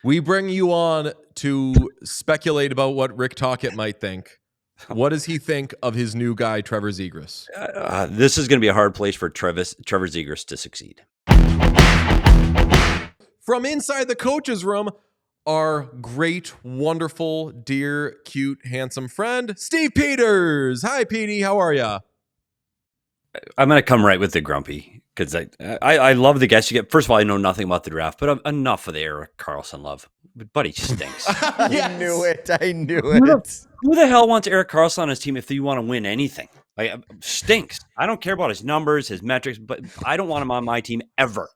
We bring you on to speculate about what Rick Tocchet might think. What does he think of his new guy, Trevor Zegras? This is going to be a hard place for Trevor Zegras to succeed. From inside the coach's room, our great, wonderful, dear, cute, handsome friend, Steve Peters. Hi, Petey. How are ya? I'm going to come right with the grumpy because I love the guests you get. First of all, I know nothing about the draft, but enough of the Erik Karlsson love. Buddy stinks. I knew it. Who the hell wants Erik Karlsson on his team if you want to win anything? Like, stinks. I don't care about his numbers, his metrics, but I don't want him on my team ever.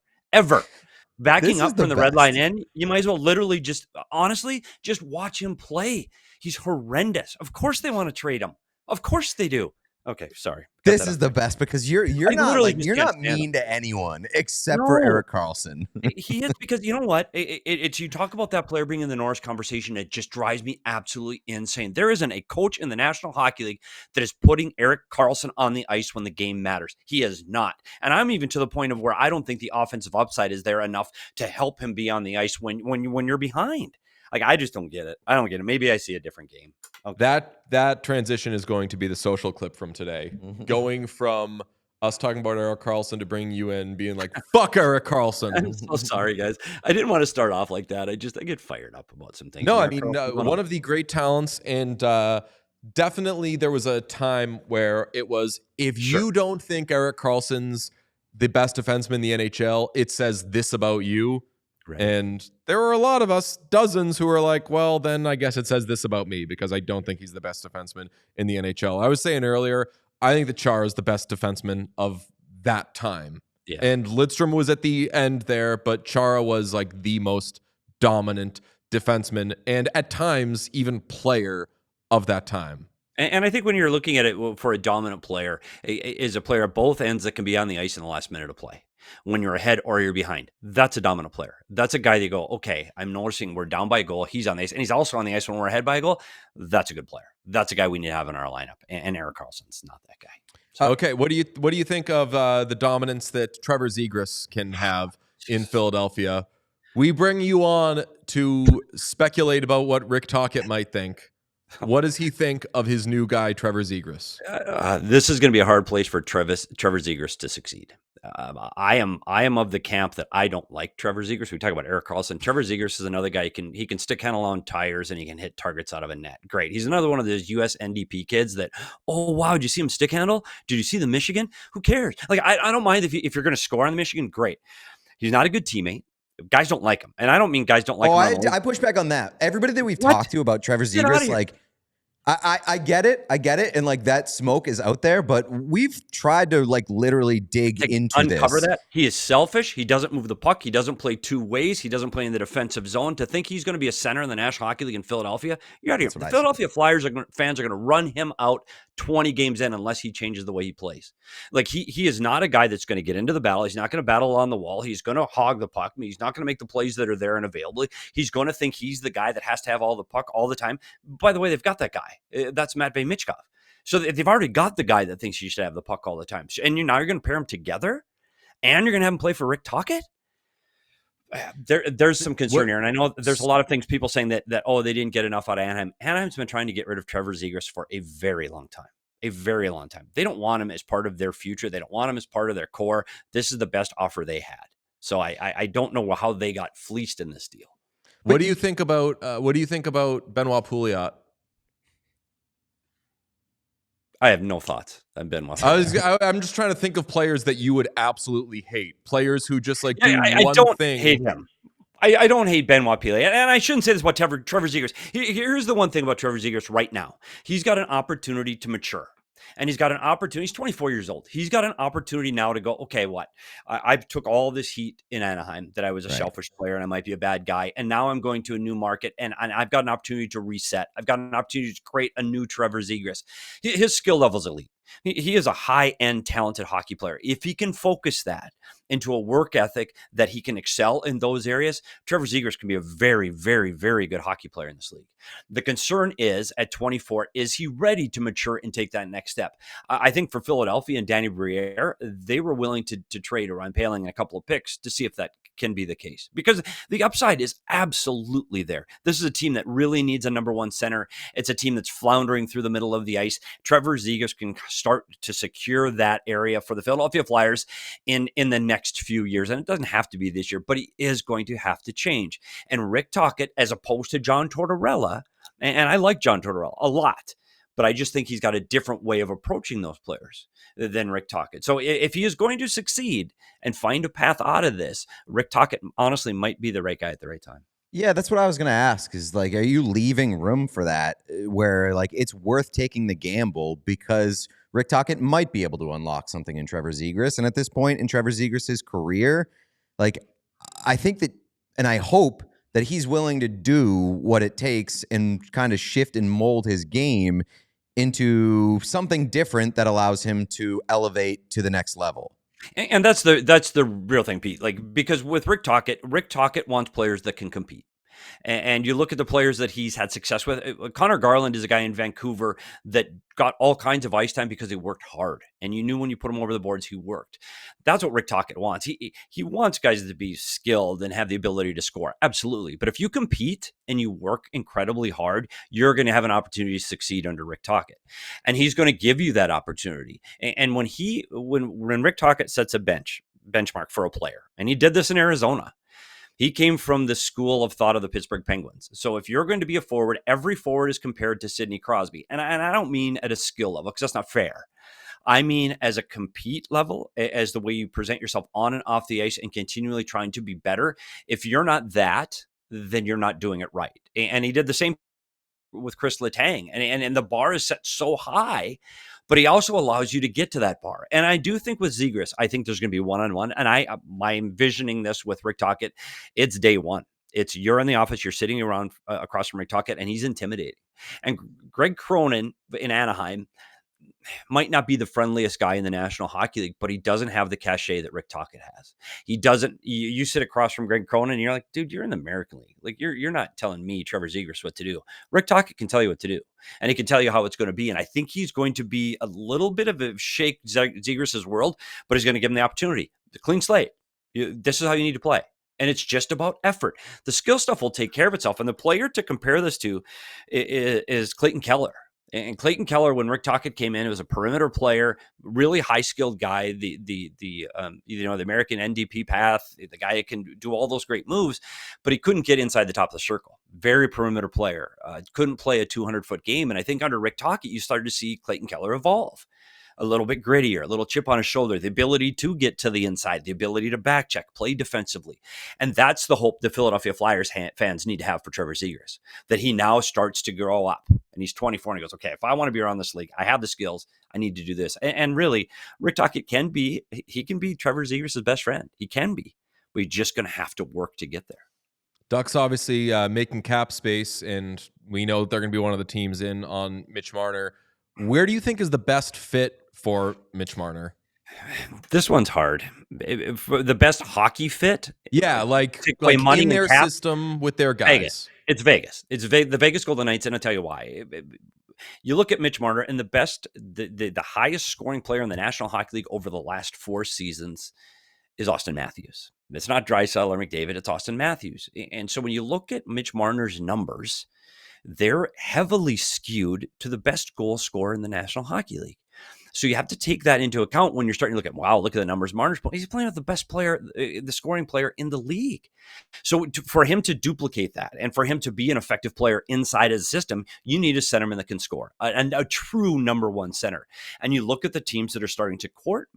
Backing up from the red line in, you might as well literally just watch him play. He's horrendous. Of course they want to trade him. Of course they do. Okay, sorry. This is the best because you're not mean to anyone except for Erik Karlsson. He is, because you know what? It's you talk about that player being in the Norris conversation. It just drives me absolutely insane. There isn't a coach in the National Hockey League that is putting Erik Karlsson on the ice when the game matters. He is not. And I'm even to the point of where I don't think the offensive upside is there enough to help him be on the ice when you're behind. Like, I just don't get it. I don't get it. Maybe I see a different game. Okay. That transition is going to be the social clip from today. Going from us talking about Erik Karlsson to bring you in being like, fuck Erik Karlsson. I'm so sorry, guys. I didn't want to start off like that. I get fired up about some things. No, I mean, one of the great talents, and definitely there was a time where it was, if you don't think Erik Karlsson's the best defenseman in the NHL, it says this about you. Right. And there were a lot of us, dozens, who were like, well, then I guess it says this about me because I don't think he's the best defenseman in the NHL. I was saying earlier, I think that Chara is the best defenseman of that time. Yeah. And Lidstrom was at the end there, but Chara was like the most dominant defenseman and at times even player of that time. And I think when you're looking at it for a dominant player, is a player at both ends that can be on the ice in the last minute of play. When you're ahead or you're behind, that's a dominant player. That's a guy that you go, okay, I'm noticing we're down by a goal. He's on the ice, and he's also on the ice when we're ahead by a goal. That's a good player. That's a guy we need to have in our lineup. And Erik Karlsson's not that guy. So, okay, what do you think of the dominance that Trevor Zegras can have in Philadelphia? We bring you on to speculate about what Rick Tocchet might think. What does he think of his new guy, Trevor Zegras? This is going to be a hard place for Trevor Zegras to succeed. I am of the camp that I don't like Trevor Zegras. We talk about Erik Karlsson. Trevor Zegras is another guy he can stick handle on tires and he can hit targets out of a net. Great. He's another one of those US NDP kids that, oh wow, did you see him stick handle? Did you see the Michigan? Who cares? Like, I don't mind if you're going to score on the Michigan. Great. He's not a good teammate. Guys don't like him, and I don't mean guys don't like him. I push back on that. Everybody that we've talked to about Trevor Zegras, like. I get it. And like that smoke is out there, but we've tried to like literally dig into uncover this. That. He is selfish. He doesn't move the puck. He doesn't play two ways. He doesn't play in the defensive zone. To think he's going to be a center in the National Hockey League in Philadelphia, you're out of here. The Philadelphia Flyers fans are going to run him out 20 games in unless he changes the way he plays. Like he is not a guy that's going to get into the battle. He's not going to battle on the wall. He's going to hog the puck. He's not going to make the plays that are there and available. He's going to think he's the guy that has to have all the puck all the time. By the way, they've got that guy. That's Matvei Michkov. So they've already got the guy that thinks he should have the puck all the time. And now you're going to pair them together, and you're going to have him play for Rick Tocchet? There's some concern here, and I know there's a lot of things people saying that they didn't get enough out of Anaheim. Anaheim's been trying to get rid of Trevor Zegras for a very long time. They don't want him as part of their future. They don't want him as part of their core. This is the best offer they had. So I don't know how they got fleeced in this deal. What do you think about Benoit Pouliot? I have no thoughts on Benoit. I'm just trying to think of players that you would absolutely hate. Players who just like do one don't thing. Hate him. I don't hate Benoit Pouliot, and I shouldn't say this about Trevor Zegras. Here's the one thing about Trevor Zegras right now. He's got an opportunity to mature. And he's got an opportunity. He's 24 years old. He's got an opportunity now to go, okay, what? I took all this heat in Anaheim that I was a selfish player and I might be a bad guy. And now I'm going to a new market and I've got an opportunity to reset. I've got an opportunity to create a new Trevor Zegras. His skill level is elite. He is a high-end, talented hockey player. If he can focus that into a work ethic that he can excel in those areas, Trevor Zegras can be a very, very, very good hockey player in this league. The concern is, at 24, is he ready to mature and take that next step? I think for Philadelphia and Danny Briere, they were willing to trade Ryan Poehling and a couple of picks to see if that can be the case, because the upside is absolutely there. This is a team that really needs a number one center. It's a team that's floundering through the middle of the ice. Trevor Zegras can start to secure that area for the Philadelphia Flyers in the next few years. And it doesn't have to be this year, but he is going to have to change. And Rick Tocchet, as opposed to John Tortorella, and I like John Tortorella a lot, but I just think he's got a different way of approaching those players than Rick Tocchet. So if he is going to succeed and find a path out of this, Rick Tocchet honestly might be the right guy at the right time. Yeah, that's what I was going to ask is, like, are you leaving room for that where, like, it's worth taking the gamble because Rick Tocchet might be able to unlock something in Trevor Zegras? And at this point in Trevor Zegras' career, like, I think that, and I hope that he's willing to do what it takes and kind of shift and mold his game into something different that allows him to elevate to the next level. And that's the real thing, Pete. Like, because with Rick Tocchet wants players that can compete. And you look at the players that he's had success with. Connor Garland is a guy in Vancouver that got all kinds of ice time because he worked hard. And you knew when you put him over the boards, he worked. That's what Rick Tocchet wants. He wants guys to be skilled and have the ability to score. Absolutely. But if you compete and you work incredibly hard, you're going to have an opportunity to succeed under Rick Tocchet. And he's going to give you that opportunity. And when Rick Tocchet sets a benchmark for a player, and he did this in Arizona, he came from the school of thought of the Pittsburgh Penguins. So if you're going to be a forward, every forward is compared to Sidney Crosby. And I don't mean at a skill level, because that's not fair. I mean as a compete level, as the way you present yourself on and off the ice and continually trying to be better. If you're not that, then you're not doing it right. And he did the same with Chris Letang. And the bar is set so high, but he also allows you to get to that bar. And I do think with Zegras, I think there's going to be one-on-one. And I'm envisioning this with Rick Tocchet. It's day one. It's you're in the office, you're sitting around across from Rick Tocchet, and he's intimidating. And Greg Cronin in Anaheim might not be the friendliest guy in the National Hockey League, but he doesn't have the cachet that Rick Tocchet has. He doesn't. You sit across from Greg Cronin and you're like, dude, you're in the American League. Like, you're not telling me, Trevor Zegras, what to do. Rick Tocchet can tell you what to do, and he can tell you how it's going to be. And I think he's going to be a little bit of a shake Zegras' world, but he's going to give him the opportunity. The clean slate. This is how you need to play. And it's just about effort. The skill stuff will take care of itself. And the player to compare this to is Clayton Keller. And Clayton Keller, when Rick Tocchet came in, was a perimeter player, really high skilled guy, the American NDP path, the guy that can do all those great moves, but he couldn't get inside the top of the circle. Very perimeter player, couldn't play a 200-foot game. And I think under Rick Tocchet, you started to see Clayton Keller evolve. A little bit grittier, a little chip on his shoulder, the ability to get to the inside, the ability to back check, play defensively. And that's the hope the Philadelphia Flyers fans need to have for Trevor Zegras, that he now starts to grow up. And he's 24 and he goes, okay, if I want to be around this league, I have the skills, I need to do this. And really, Rick Tocchet can be Trevor Zegras' best friend. He can be, but he's just going to have to work to get there. Ducks obviously making cap space, and we know they're going to be one of the teams in on Mitch Marner. Where do you think is the best fit for Mitch Marner? This one's hard. For the best hockey fit? Yeah, like money in their cap, system with their guys. Vegas. It's Vegas. It's the Vegas Golden Knights, and I'll tell you why. You look at Mitch Marner, and the highest scoring player in the National Hockey League over the last 4 seasons is Austin Matthews. It's not Draisaitl or McDavid, it's Austin Matthews. And so when you look at Mitch Marner's numbers, they're heavily skewed to the best goal scorer in the National Hockey League. So you have to take that into account when you're starting to look at, wow, look at the numbers. Marner's he's playing with the best player, the scoring player in the league. So for him to duplicate that and for him to be an effective player inside his system, you need a centerman that can score, and a true number one center. And you look at the teams that are starting to court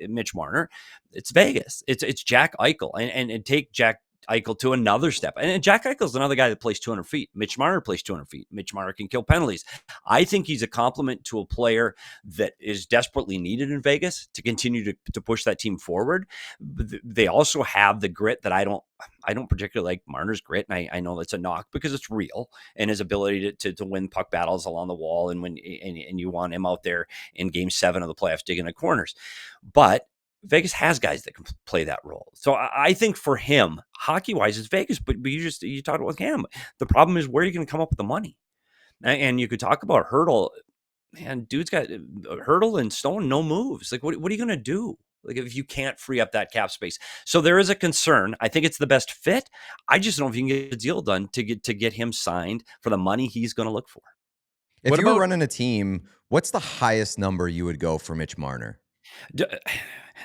Mitch Marner, it's Vegas. It's Jack Eichel. And take Jack Eichel to another step. And Jack Eichel's another guy that plays 200 feet. Mitch Marner plays 200 feet. Mitch Marner can kill penalties. I think he's a compliment to a player that is desperately needed in Vegas to continue to push that team forward. They also have the grit that I don't particularly like Marner's grit. And I know that's a knock because it's real, and his ability to win puck battles along the wall. And and you want him out there in game 7 of the playoffs, digging the corners. But Vegas has guys that can play that role. So I think for him, hockey-wise, it's Vegas. But you talked about him. The problem is, where are you going to come up with the money? And you could talk about Hurdle. Man, dude's got Hurdle and Stone, no moves. Like, what are you going to do? Like, if you can't free up that cap space. So there is a concern. I think it's the best fit. I just don't know if you can get a deal done to get him signed for the money he's going to look for. If you were running a team, what's the highest number you would go for Mitch Marner?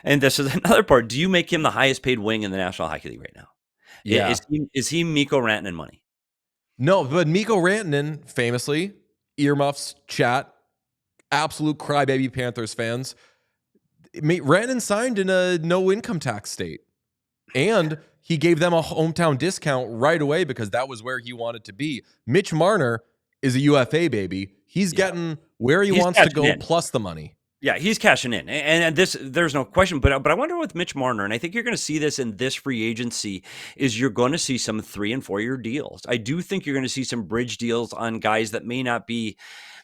And this is another part. Do you make him the highest paid wing in the National Hockey League right now? Yeah. Is he Mikko Rantanen money? No, but Mikko Rantanen, famously, earmuffs, chat, absolute crybaby Panthers fans. Rantanen signed in a no income tax state. And he gave them a hometown discount right away because that was where he wanted to be. Mitch Marner is a UFA baby. He's getting where he wants to go plus the money. Yeah, he's cashing in, and this, there's no question. But I wonder with Mitch Marner, and I think you're going to see this in this free agency, is you're going to see some 3 and 4 year deals. I do think you're going to see some bridge deals on guys that may not be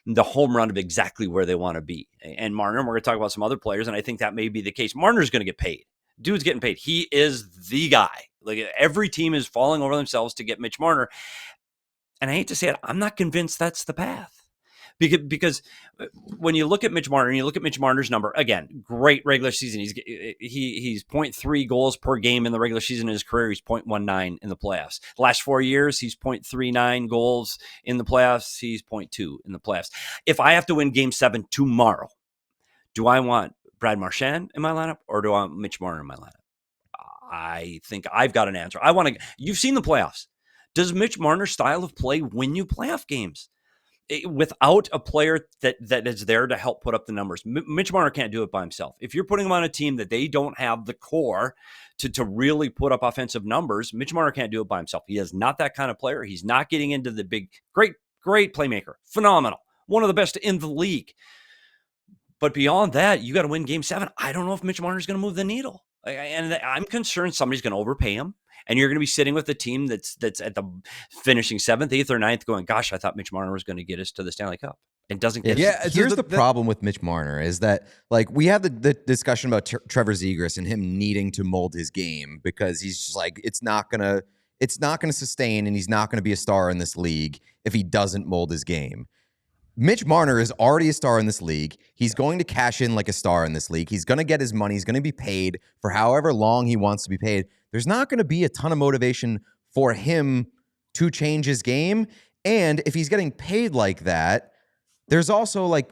the home run of exactly where they want to be. And Marner, we're going to talk about some other players, and I think that may be the case. Marner's going to get paid. Dude's getting paid. He is the guy. Like, every team is falling over themselves to get Mitch Marner. And I hate to say it, I'm not convinced that's the path. Because when you look at Mitch Marner and you look at Mitch Marner's number, again, great regular season. He's 0.3 goals per game in the regular season in his career. He's 0.19 in the playoffs. The last 4 years, he's 0.39 goals in the playoffs. He's 0.2 in the playoffs. If I have to win game 7 tomorrow, do I want Brad Marchand in my lineup or do I want Mitch Marner in my lineup? I think I've got an answer. You've seen the playoffs. Does Mitch Marner's style of play win you playoff games? Without a player that is there to help put up the numbers. Mitch Marner can't do it by himself. If you're putting him on a team that they don't have the core to really put up offensive numbers, Mitch Marner can't do it by himself. He is not that kind of player. He's not getting into the big, great playmaker. Phenomenal. One of the best in the league. But beyond that, you got to win game 7. I don't know if Mitch Marner is going to move the needle. And I'm concerned somebody's going to overpay him. And you're going to be sitting with a team that's at the finishing 7th, 8th, or 9th going, gosh, I thought Mitch Marner was going to get us to the Stanley Cup. And doesn't get us. Here's the problem with Mitch Marner is that, like, we have the discussion about Trevor Zegras and him needing to mold his game because he's just like, it's not gonna sustain, and he's not going to be a star in this league if he doesn't mold his game. Mitch Marner is already a star in this league. He's going to cash in like a star in this league. He's going to get his money. He's going to be paid for however long he wants to be paid. There's not going to be a ton of motivation for him to change his game. And if he's getting paid like that, there's also, like,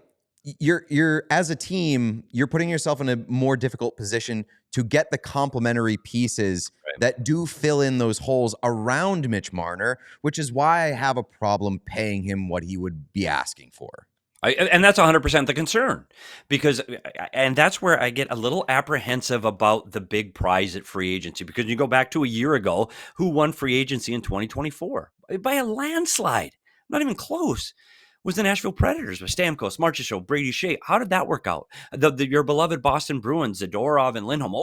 you're as a team, you're putting yourself in a more difficult position to get the complementary pieces that do fill in those holes around Mitch Marner, which is why I have a problem paying him what he would be asking for. And that's 100% the concern, and that's where I get a little apprehensive about the big prize at free agency, because you go back to a year ago, who won free agency in 2024 by a landslide, not even close, was the Nashville Predators with Stamkos, Marchand, Brady Shea. How did that work out? Your beloved Boston Bruins, Zadorov and Lindholm.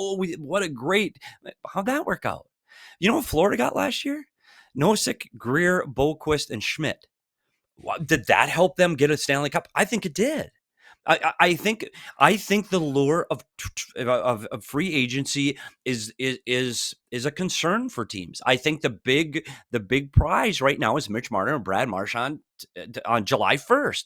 How'd that work out? You know what Florida got last year? Nosek, Greer, Boquist, and Schmidt. Did that help them get a Stanley Cup? I think it did. I think the lure of free agency is a concern for teams. I think the big prize right now is Mitch Marner and Brad Marchand on July 1st.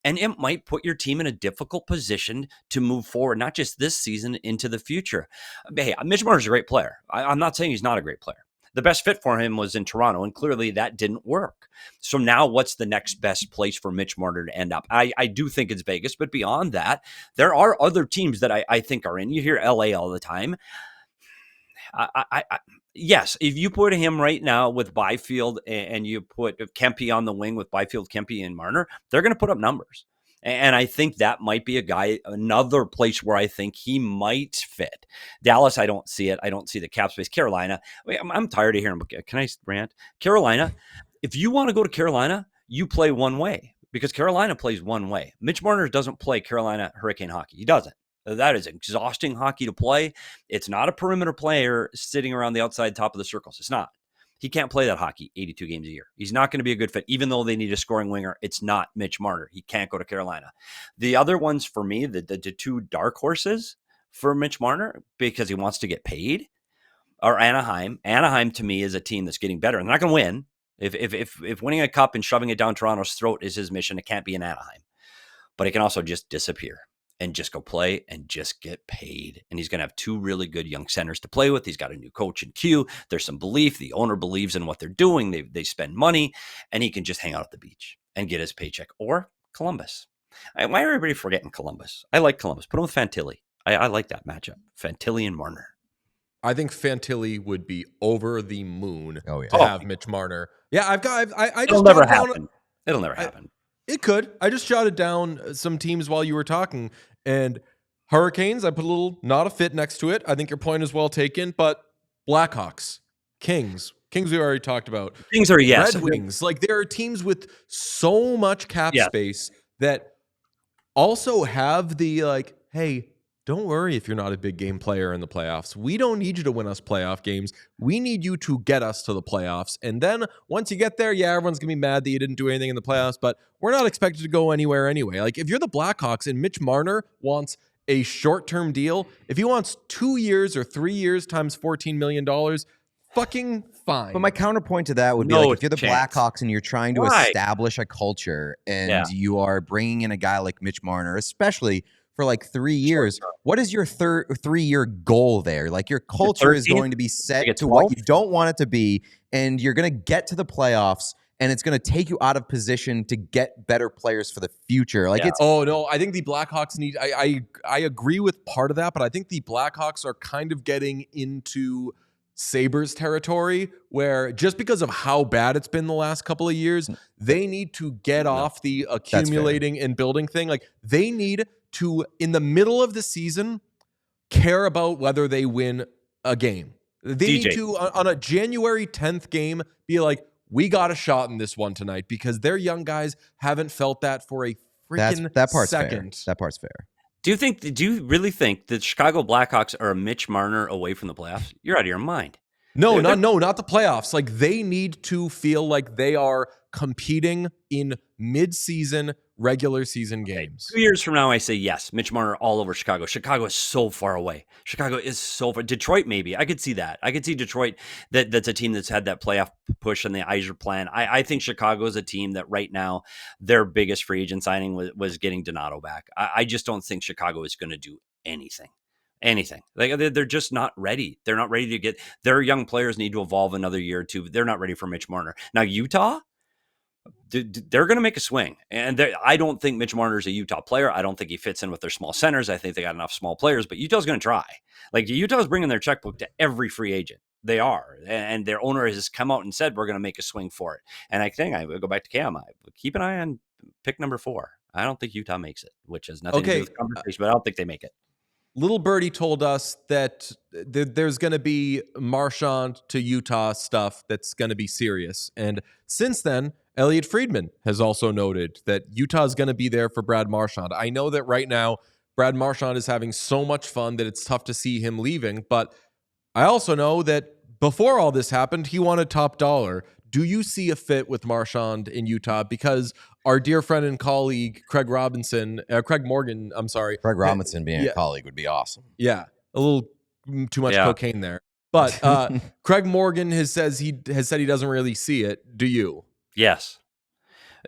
And it might put your team in a difficult position to move forward, not just this season, into the future. Hey, Mitch Marner's a great player. I'm not saying he's not a great player. The best fit for him was in Toronto, and clearly that didn't work. So now what's the next best place for Mitch Marner to end up? I do think it's Vegas, but beyond that, there are other teams that I think are in. You hear LA all the time. Yes, if you put him right now with Byfield and you put Kempe on the wing with Byfield, Kempe, and Marner, they're going to put up numbers. And I think that might be another place where I think he might fit. Dallas, I don't see it. I don't see the cap space. Carolina, I'm tired of hearing. Can I rant? Carolina, if you want to go to Carolina, you play one way because Carolina plays one way. Mitch Marner doesn't play Carolina Hurricane hockey. He doesn't. That is exhausting hockey to play. It's not a perimeter player sitting around the outside top of the circles. It's not. He can't play that hockey 82 games a year. He's not going to be a good fit, even though they need a scoring winger. It's not Mitch Marner. He can't go to Carolina. The other ones for me, the two dark horses for Mitch Marner, because he wants to get paid, are Anaheim. Anaheim, to me, is a team that's getting better. And they're not going to win. If winning a cup and shoving it down Toronto's throat is his mission, it can't be in Anaheim. But it can also just disappear and just go play and just get paid. And he's going to have two really good young centers to play with. He's got a new coach in Q. There's some belief. The owner believes in what they're doing. They spend money, and he can just hang out at the beach and get his paycheck. Or Columbus. Why are everybody forgetting Columbus? I like Columbus. Put him with Fantilli. I like that matchup. Fantilli and Marner. I think Fantilli would be over the moon to have Mitch Marner. Yeah, It'll never happen. It'll never happen. It could. I just jotted down some teams while you were talking. And Hurricanes, I put a little not a fit next to it. I think your point is well taken. But Blackhawks, Kings we already talked about. Kings are yes. Red Wings. Like, there are teams with so much cap space that also have the, like, hey, don't worry if you're not a big game player in the playoffs. We don't need you to win us playoff games. We need you to get us to the playoffs. And then once you get there, everyone's going to be mad that you didn't do anything in the playoffs, but we're not expected to go anywhere anyway. Like, if you're the Blackhawks and Mitch Marner wants a short-term deal, if he wants 2 years or 3 years times $14 million, fucking fine. But my counterpoint to that would be, like, if you're the Blackhawks and you're trying to establish a culture and you are bringing in a guy like Mitch Marner, especially for like 3 years, what is your 3-year goal there? Like, your culture is going to be set to what you don't want it to be, and you're going to get to the playoffs, and it's going to take you out of position to get better players for the future. Like, it's no, I think the Blackhawks need. I agree with part of that, but I think the Blackhawks are kind of getting into Sabres territory, where just because of how bad it's been the last couple of years, they need to get off the accumulating and building thing. Like, they need to, in the middle of the season, care about whether they win a game. They need to, on a January 10th game, be like, we got a shot in this one tonight, because their young guys haven't felt that for a freaking second. Fair. That part's fair. Do you really think that Chicago Blackhawks are a Mitch Marner away from the playoffs? You're out of your mind. No, not the playoffs. Like, they need to feel like they are competing in mid-season, regular season games. 2 years from now, I say yes, Mitch Marner all over Chicago. Chicago is so far away. Chicago is so far. Detroit, maybe. I could see that. I could see Detroit, that's a team that's had that playoff push and the Eisner plan. I think Chicago is a team that right now, their biggest free agent signing was getting Donato back. I just don't think Chicago is going to do anything. Like, they're just not ready. They're not ready to get their young players need to evolve another year or two. They're not ready for Mitch Marner. Now, Utah, they're going to make a swing. And I don't think Mitch Marner is a Utah player. I don't think he fits in with their small centers. I think they got enough small players, but Utah's going to try. Like, Utah's bringing their checkbook to every free agent. They are. And their owner has come out and said, we're going to make a swing for it. And I think I would go back to Cam. I keep an eye on pick number 4. I don't think Utah makes it, which has nothing to do with the conversation, but I don't think they make it. Little Birdie told us that there's going to be Marchand to Utah stuff that's going to be serious. And since then, Elliot Friedman has also noted that Utah is going to be there for Brad Marchand. I know that right now, Brad Marchand is having so much fun that it's tough to see him leaving. But I also know that before all this happened, he wanted top dollar. Do you see a fit with Marchand in Utah? Because our dear friend and colleague, Craig Robinson being a colleague would be awesome. Yeah, a little too much cocaine there. But Craig Morgan has said he doesn't really see it. Do you? Yes.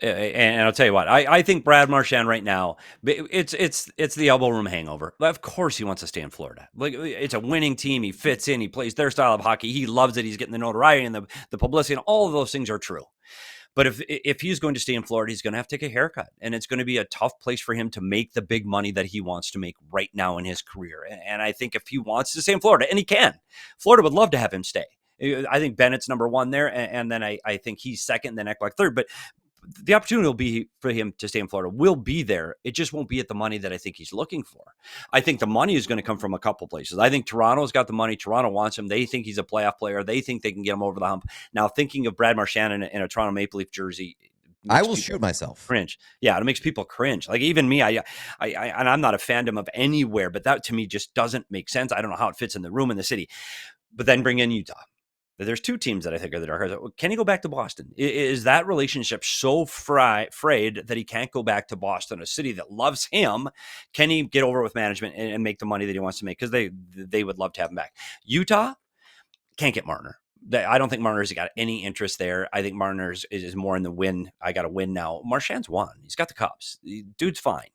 And I'll tell you what, I think Brad Marchand right now, it's the elbow room hangover. Of course he wants to stay in Florida. Like, it's a winning team. He fits in. He plays their style of hockey. He loves it. He's getting the notoriety and the publicity, and all of those things are true. But if he's going to stay in Florida, he's going to have to take a haircut, and it's going to be a tough place for him to make the big money that he wants to make right now in his career. And I think if he wants to stay in Florida, and he can, Florida would love to have him stay. I think Bennett's number 1 there, and then I think he's second, then Ekblad third. But the opportunity will be for him to stay in Florida will be there. It just won't be at the money that I think he's looking for. I think the money is going to come from a couple places. I think Toronto's got the money. Toronto wants him. They think he's a playoff player. They think they can get him over the hump. Now, thinking of Brad Marchand in a Toronto Maple Leaf jersey, I will shoot myself. Cringe. Yeah, it makes people cringe. Like even me, I and I'm not a fandom of anywhere, but that to me just doesn't make sense. I don't know how it fits in the room in the city. But then bring in Utah. There's two teams that I think are the dark horse. Can he go back to Boston? Is that relationship so frayed that he can't go back to Boston, a city that loves him? Can he get over with management and make the money that he wants to make? Because they would love to have him back. Utah can't get Marner. I don't think Marner's got any interest there. I think Marner's is more in the win. I got to win now. Marchand's won. He's got the Cubs. Dude's fine.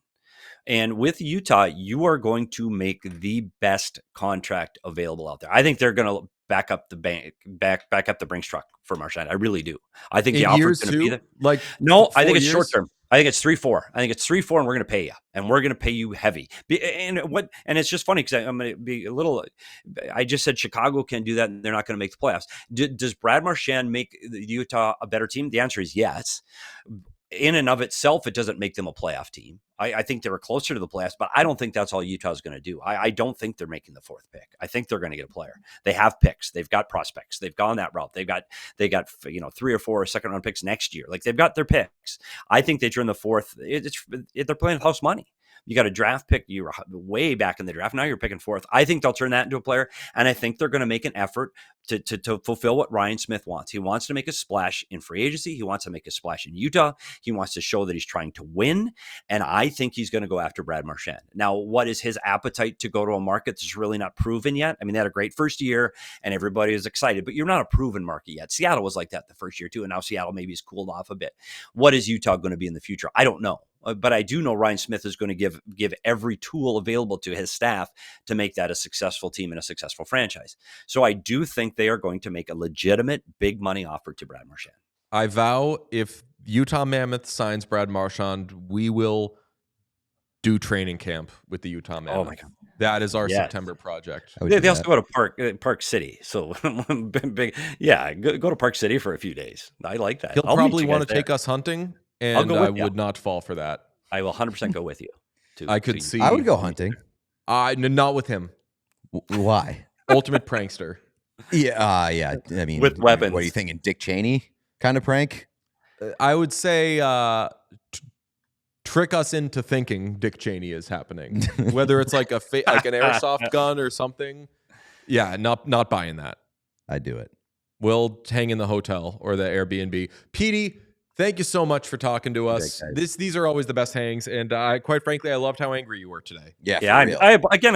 And with Utah, you are going to make the best contract available out there. I think they're going to back up the Brinks truck for Marchand. I really do. I think the offer is going to be there. Like no, I think it's short term. I think it's 3-4. I think it's 3-4, and we're going to pay you, and we're going to pay you heavy. And it's just funny because I'm going to be a little. I just said Chicago can do that, and they're not going to make the playoffs. Does Brad Marchand make Utah a better team? The answer is yes. In and of itself, it doesn't make them a playoff team. I think they were closer to the playoffs, but I don't think that's all Utah's going to do. I don't think they're making the fourth pick. I think they're going to get a player. They have picks. They've got prospects. They've gone that route. They got 3 or 4 second round picks next year. Like they've got their picks. I think they turn the fourth. They're playing with house money. You got a draft pick. You're way back in the draft. Now you're picking fourth. I think they'll turn that into a player, and I think they're going to make an effort to fulfill what Ryan Smith wants. He wants to make a splash in free agency. He wants to make a splash in Utah. He wants to show that he's trying to win, and I think he's going to go after Brad Marchand. Now, what is his appetite to go to a market that's really not proven yet? I mean, they had a great first year, and everybody is excited, but you're not a proven market yet. Seattle was like that the first year, too, and now Seattle maybe has cooled off a bit. What is Utah going to be in the future? I don't know. But I do know Ryan Smith is going to give every tool available to his staff to make that a successful team and a successful franchise. So I do think they are going to make a legitimate big money offer to Brad Marchand. I vow if Utah Mammoth signs Brad Marchand, we will do training camp with the Utah Mammoth. Oh my God. That is our September project. They also go to Park City. So big, yeah, go to Park City for a few days. I like that. He'll probably want to take us hunting. And I would not fall for that. I will 100% go with you. I could see. I would go hunting. Not with him. Why? Ultimate prankster. Yeah. Yeah. I mean, with weapons. What are you thinking? Dick Cheney kind of prank? I would say trick us into thinking Dick Cheney is happening. Whether it's like like an airsoft gun or something. Yeah, not buying that. I'd do it. We'll hang in the hotel or the Airbnb. Petey, thank you so much for talking to us. These are always the best hangs, and quite frankly, I loved how angry you were today. Yeah. I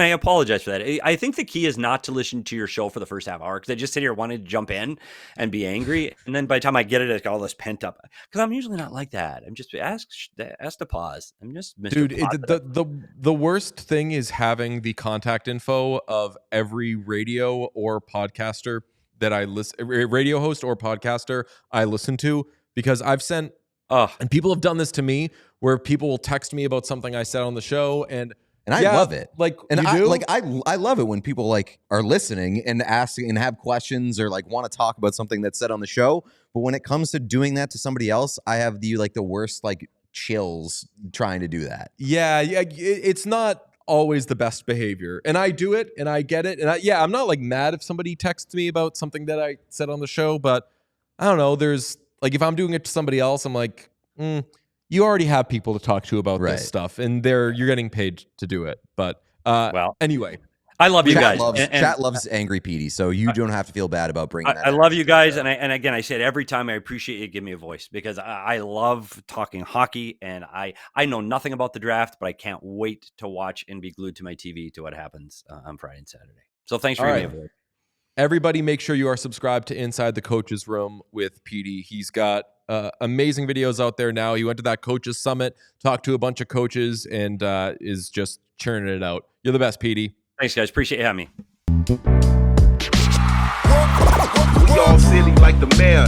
apologize for that. I think the key is not to listen to your show for the first half hour because I just sit here wanting to jump in and be angry, and then by the time I get it, it's got all this pent up. Because I'm usually not like that. I'm just ask to pause. I'm just Mr. Dude. The worst thing is having the contact info of every radio or podcaster that I listen, radio host or podcaster I listen to. Because I've sent, and people have done this to me, where people will text me about something I said on the show, and I love it. Like, I love it when people like are listening and asking and have questions or like want to talk about something that's said on the show. But when it comes to doing that to somebody else, I have the worst like chills trying to do that. Yeah, it's not always the best behavior, and I do it, and I get it, and I'm not like mad if somebody texts me about something that I said on the show, but I don't know. There's like, if I'm doing it to somebody else, I'm like, you already have people to talk to about this stuff, and you're getting paid to do it. But anyway, I love you guys. Chat loves angry Petey, so you don't have to feel bad about bringing that. I love you guys, and again, I said every time I appreciate you give me a voice because I love talking hockey, and I know nothing about the draft, but I can't wait to watch and be glued to my TV to what happens on Friday and Saturday. So thanks for giving me a voice. Everybody make sure you are subscribed to Inside the Coaches Room with Petey. He's got amazing videos out there now. He went to that coaches summit, talked to a bunch of coaches, and is just churning it out. You're the best, Petey. Thanks, guys. Appreciate you having me. We all silly like the mayor.